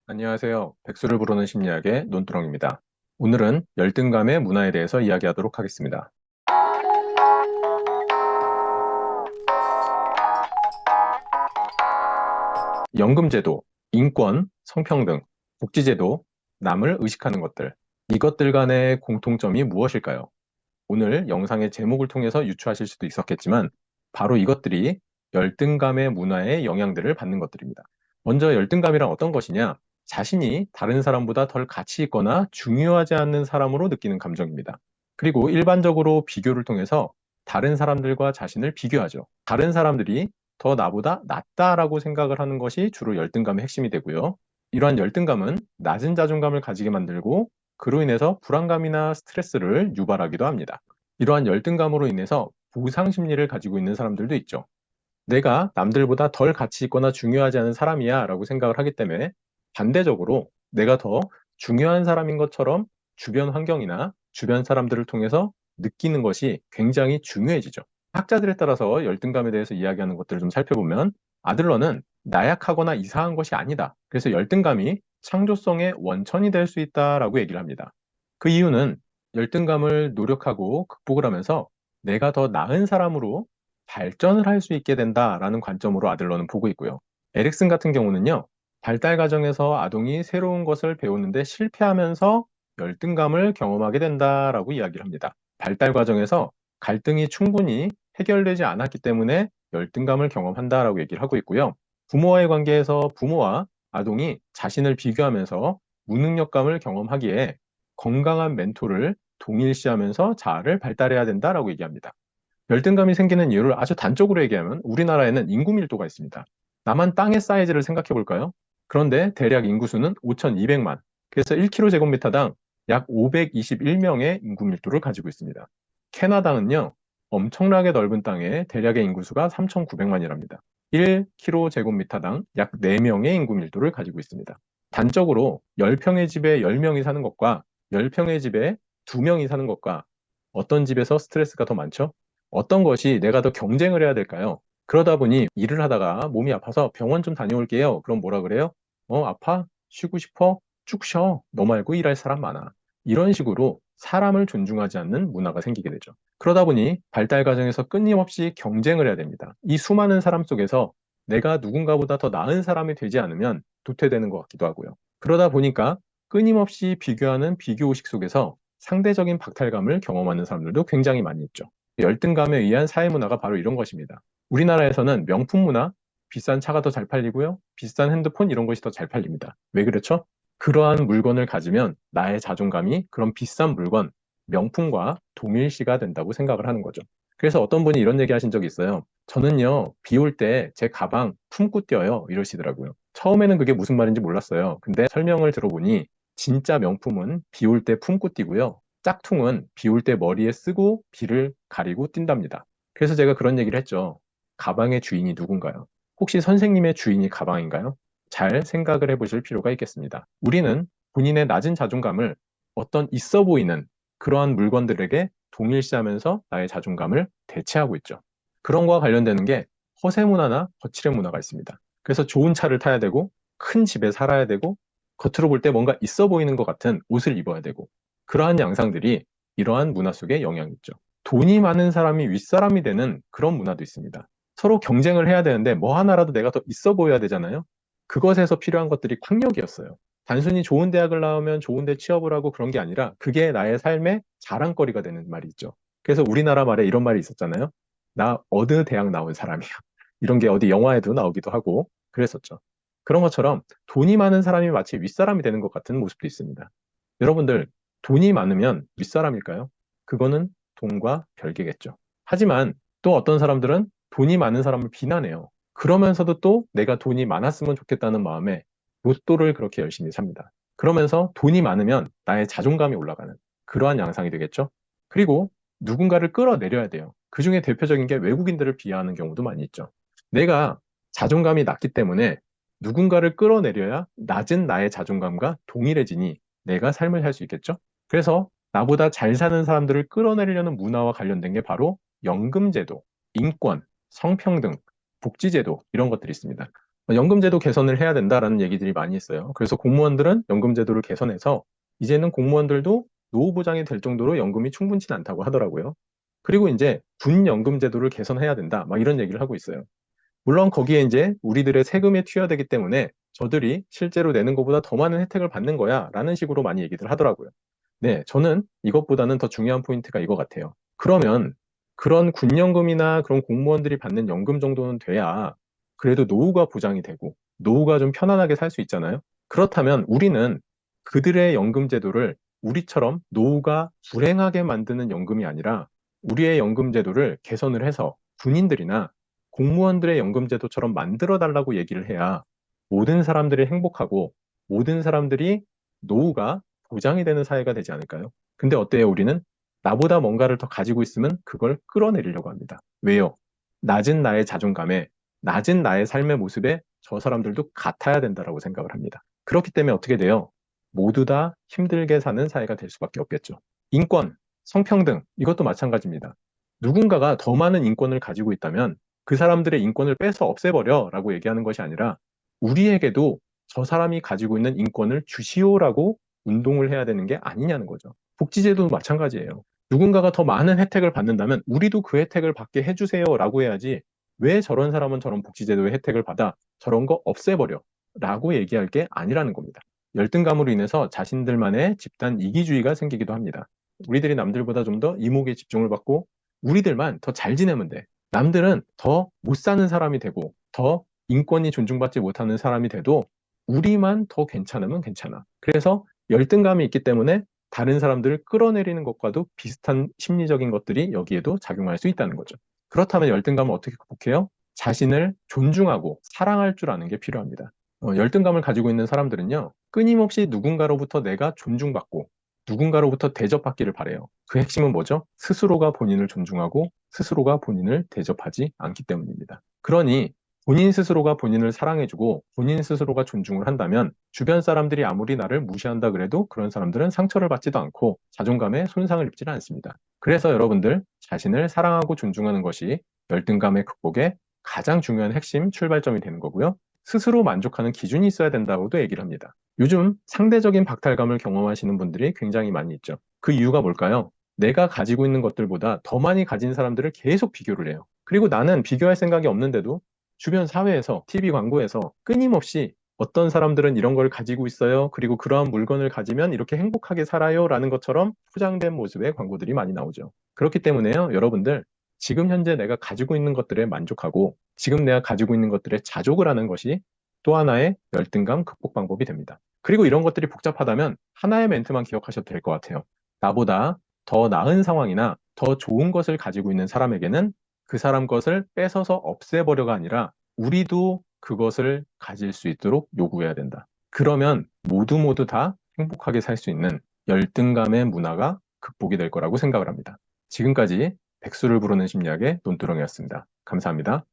안녕하세요. 백수를 부르는 심리학의 논두렁입니다. 오늘은 열등감의 문화에 대해서 이야기하도록 하겠습니다. 연금제도, 인권, 성평등, 복지제도, 남을 의식하는 것들. 이것들 간의 공통점이 무엇일까요? 오늘 영상의 제목을 통해서 유추하실 수도 있었겠지만, 바로 이것들이 열등감의 문화의 영향들을 받는 것들입니다. 먼저 열등감이란 어떤 것이냐? 자신이 다른 사람보다 덜 가치 있거나 중요하지 않는 사람으로 느끼는 감정입니다. 그리고 일반적으로 비교를 통해서 다른 사람들과 자신을 비교하죠. 다른 사람들이 더 나보다 낫다라고 생각을 하는 것이 주로 열등감의 핵심이 되고요. 이러한 열등감은 낮은 자존감을 가지게 만들고 그로 인해서 불안감이나 스트레스를 유발하기도 합니다. 이러한 열등감으로 인해서 보상 심리를 가지고 있는 사람들도 있죠. 내가 남들보다 덜 가치 있거나 중요하지 않은 사람이야 라고 생각을 하기 때문에 반대적으로 내가 더 중요한 사람인 것처럼 주변 환경이나 주변 사람들을 통해서 느끼는 것이 굉장히 중요해지죠. 학자들에 따라서 열등감에 대해서 이야기하는 것들을 좀 살펴보면 아들러는 나약하거나 이상한 것이 아니다. 그래서 열등감이 창조성의 원천이 될 수 있다라고 얘기를 합니다. 그 이유는 열등감을 노력하고 극복을 하면서 내가 더 나은 사람으로 발전을 할 수 있게 된다라는 관점으로 아들러는 보고 있고요. 에릭슨 같은 경우는요, 발달 과정에서 아동이 새로운 것을 배우는데 실패하면서 열등감을 경험하게 된다라고 이야기를 합니다. 발달 과정에서 갈등이 충분히 해결되지 않았기 때문에 열등감을 경험한다라고 얘기를 하고 있고요. 부모와의 관계에서 부모와 아동이 자신을 비교하면서 무능력감을 경험하기에 건강한 멘토를 동일시하면서 자아를 발달해야 된다라고 얘기합니다. 열등감이 생기는 이유를 아주 단적으로 얘기하면 우리나라에는 인구 밀도가 있습니다. 남한 땅의 사이즈를 생각해 볼까요? 그런데 대략 인구수는 5,200만. 그래서 1km제곱미터당 약 521명의 인구 밀도를 가지고 있습니다. 캐나다는요, 엄청나게 넓은 땅에 대략의 인구수가 3,900만이랍니다. 1km제곱미터당 약 4명의 인구 밀도를 가지고 있습니다. 단적으로 10평의 집에 10명이 사는 것과 10평의 집에 2명이 사는 것과 어떤 집에서 스트레스가 더 많죠? 어떤 것이 내가 더 경쟁을 해야 될까요? 그러다 보니 일을 하다가 몸이 아파서 병원 좀 다녀올게요. 그럼 뭐라 그래요? 아파? 쉬고 싶어? 쭉 쉬어. 너 말고 일할 사람 많아. 이런 식으로 사람을 존중하지 않는 문화가 생기게 되죠. 그러다 보니 발달 과정에서 끊임없이 경쟁을 해야 됩니다. 이 수많은 사람 속에서 내가 누군가보다 더 나은 사람이 되지 않으면 도태되는 것 같기도 하고요. 그러다 보니까 끊임없이 비교하는 비교의식 속에서 상대적인 박탈감을 경험하는 사람들도 굉장히 많이 있죠. 열등감에 의한 사회 문화가 바로 이런 것입니다. 우리나라에서는 명품 문화, 비싼 차가 더 잘 팔리고요. 비싼 핸드폰 이런 것이 더 잘 팔립니다. 왜 그렇죠? 그러한 물건을 가지면 나의 자존감이 그런 비싼 물건, 명품과 동일시가 된다고 생각을 하는 거죠. 그래서 어떤 분이 이런 얘기 하신 적이 있어요. 저는요, 비 올 때 제 가방 품고 뛰어요. 이러시더라고요. 처음에는 그게 무슨 말인지 몰랐어요. 근데 설명을 들어보니 진짜 명품은 비 올 때 품고 뛰고요. 짝퉁은 비 올 때 머리에 쓰고 비를 가리고 뛴답니다. 그래서 제가 그런 얘기를 했죠. 가방의 주인이 누군가요? 혹시 선생님의 주인이 가방인가요? 잘 생각을 해보실 필요가 있겠습니다. 우리는 본인의 낮은 자존감을 어떤 있어 보이는 그러한 물건들에게 동일시하면서 나의 자존감을 대체하고 있죠. 그런 거와 관련되는 게 허세 문화나 거칠의 문화가 있습니다. 그래서 좋은 차를 타야 되고 큰 집에 살아야 되고 겉으로 볼 때 뭔가 있어 보이는 것 같은 옷을 입어야 되고 그러한 양상들이 이러한 문화 속에 영향이 있죠. 돈이 많은 사람이 윗사람이 되는 그런 문화도 있습니다. 서로 경쟁을 해야 되는데 뭐 하나라도 내가 더 있어 보여야 되잖아요. 그것에서 필요한 것들이 학력이었어요. 단순히 좋은 대학을 나오면 좋은 데 취업을 하고 그런 게 아니라 그게 나의 삶의 자랑거리가 되는 말이 있죠. 그래서 우리나라 말에 이런 말이 있었잖아요. 나 어느 대학 나온 사람이야. 이런 게 어디 영화에도 나오기도 하고 그랬었죠. 그런 것처럼 돈이 많은 사람이 마치 윗사람이 되는 것 같은 모습도 있습니다. 여러분들, 돈이 많으면 윗사람일까요? 그거는 돈과 별개겠죠. 하지만 또 어떤 사람들은 돈이 많은 사람을 비난해요. 그러면서도 또 내가 돈이 많았으면 좋겠다는 마음에 로또를 그렇게 열심히 삽니다. 그러면서 돈이 많으면 나의 자존감이 올라가는 그러한 양상이 되겠죠. 그리고 누군가를 끌어내려야 돼요. 그 중에 대표적인 게 외국인들을 비하하는 경우도 많이 있죠. 내가 자존감이 낮기 때문에 누군가를 끌어내려야 낮은 나의 자존감과 동일해지니 내가 삶을 살 수 있겠죠? 그래서 나보다 잘 사는 사람들을 끌어내리려는 문화와 관련된 게 바로 연금제도, 인권, 성평등, 복지제도 이런 것들이 있습니다. 연금제도 개선을 해야 된다라는 얘기들이 많이 있어요. 그래서 공무원들은 연금제도를 개선해서 이제는 공무원들도 노후 보장이 될 정도로 연금이 충분치 않다고 하더라고요. 그리고 이제 군연금제도를 개선해야 된다. 막 이런 얘기를 하고 있어요. 물론 거기에 이제 우리들의 세금에 투여되기 때문에 저들이 실제로 내는 것보다 더 많은 혜택을 받는 거야 라는 식으로 많이 얘기를 하더라고요. 네, 저는 이것보다는 더 중요한 포인트가 이거 같아요. 그러면 그런 군연금이나 그런 공무원들이 받는 연금 정도는 돼야 그래도 노후가 보장이 되고 노후가 좀 편안하게 살 수 있잖아요. 그렇다면 우리는 그들의 연금 제도를 우리처럼 노후가 불행하게 만드는 연금이 아니라 우리의 연금 제도를 개선을 해서 군인들이나 공무원들의 연금제도처럼 만들어 달라고 얘기를 해야 모든 사람들이 행복하고 모든 사람들이 노후가 보장이 되는 사회가 되지 않을까요? 근데 어때요? 우리는 나보다 뭔가를 더 가지고 있으면 그걸 끌어내리려고 합니다. 왜요? 낮은 나의 자존감에, 낮은 나의 삶의 모습에 저 사람들도 같아야 된다라고 생각을 합니다. 그렇기 때문에 어떻게 돼요? 모두 다 힘들게 사는 사회가 될 수밖에 없겠죠. 인권, 성평등, 이것도 마찬가지입니다. 누군가가 더 많은 인권을 가지고 있다면 그 사람들의 인권을 빼서 없애버려 라고 얘기하는 것이 아니라 우리에게도 저 사람이 가지고 있는 인권을 주시오라고 운동을 해야 되는 게 아니냐는 거죠. 복지제도도 마찬가지예요. 누군가가 더 많은 혜택을 받는다면 우리도 그 혜택을 받게 해주세요라고 해야지 왜 저런 사람은 저런 복지제도의 혜택을 받아 저런 거 없애버려 라고 얘기할 게 아니라는 겁니다. 열등감으로 인해서 자신들만의 집단 이기주의가 생기기도 합니다. 우리들이 남들보다 좀 더 이목에 집중을 받고 우리들만 더 잘 지내면 돼. 남들은 더 못 사는 사람이 되고 더 인권이 존중받지 못하는 사람이 돼도 우리만 더 괜찮으면 괜찮아. 그래서 열등감이 있기 때문에 다른 사람들을 끌어내리는 것과도 비슷한 심리적인 것들이 여기에도 작용할 수 있다는 거죠. 그렇다면 열등감을 어떻게 극복해요? 자신을 존중하고 사랑할 줄 아는 게 필요합니다. 열등감을 가지고 있는 사람들은요, 끊임없이 누군가로부터 내가 존중받고 누군가로부터 대접받기를 바래요. 그 핵심은 뭐죠? 스스로가 본인을 존중하고 스스로가 본인을 대접하지 않기 때문입니다. 그러니 본인 스스로가 본인을 사랑해주고 본인 스스로가 존중을 한다면 주변 사람들이 아무리 나를 무시한다 그래도 그런 사람들은 상처를 받지도 않고 자존감에 손상을 입지는 않습니다. 그래서 여러분들 자신을 사랑하고 존중하는 것이 열등감의 극복에 가장 중요한 핵심 출발점이 되는 거고요. 스스로 만족하는 기준이 있어야 된다고도 얘기를 합니다. 요즘 상대적인 박탈감을 경험하시는 분들이 굉장히 많이 있죠. 그 이유가 뭘까요? 내가 가지고 있는 것들보다 더 많이 가진 사람들을 계속 비교를 해요. 그리고 나는 비교할 생각이 없는데도 주변 사회에서, TV 광고에서 끊임없이 어떤 사람들은 이런 걸 가지고 있어요. 그리고 그러한 물건을 가지면 이렇게 행복하게 살아요. 라는 것처럼 포장된 모습의 광고들이 많이 나오죠. 그렇기 때문에요, 여러분들, 지금 현재 내가 가지고 있는 것들에 만족하고 지금 내가 가지고 있는 것들에 자족을 하는 것이 또 하나의 열등감 극복 방법이 됩니다. 그리고 이런 것들이 복잡하다면 하나의 멘트만 기억하셔도 될 것 같아요. 나보다 더 나은 상황이나 더 좋은 것을 가지고 있는 사람에게는 그 사람 것을 뺏어서 없애버려가 아니라 우리도 그것을 가질 수 있도록 요구해야 된다. 그러면 모두 모두 다 행복하게 살 수 있는 열등감의 문화가 극복이 될 거라고 생각을 합니다. 지금까지 백수를 부르는 심리학의 논두렁이었습니다. 감사합니다.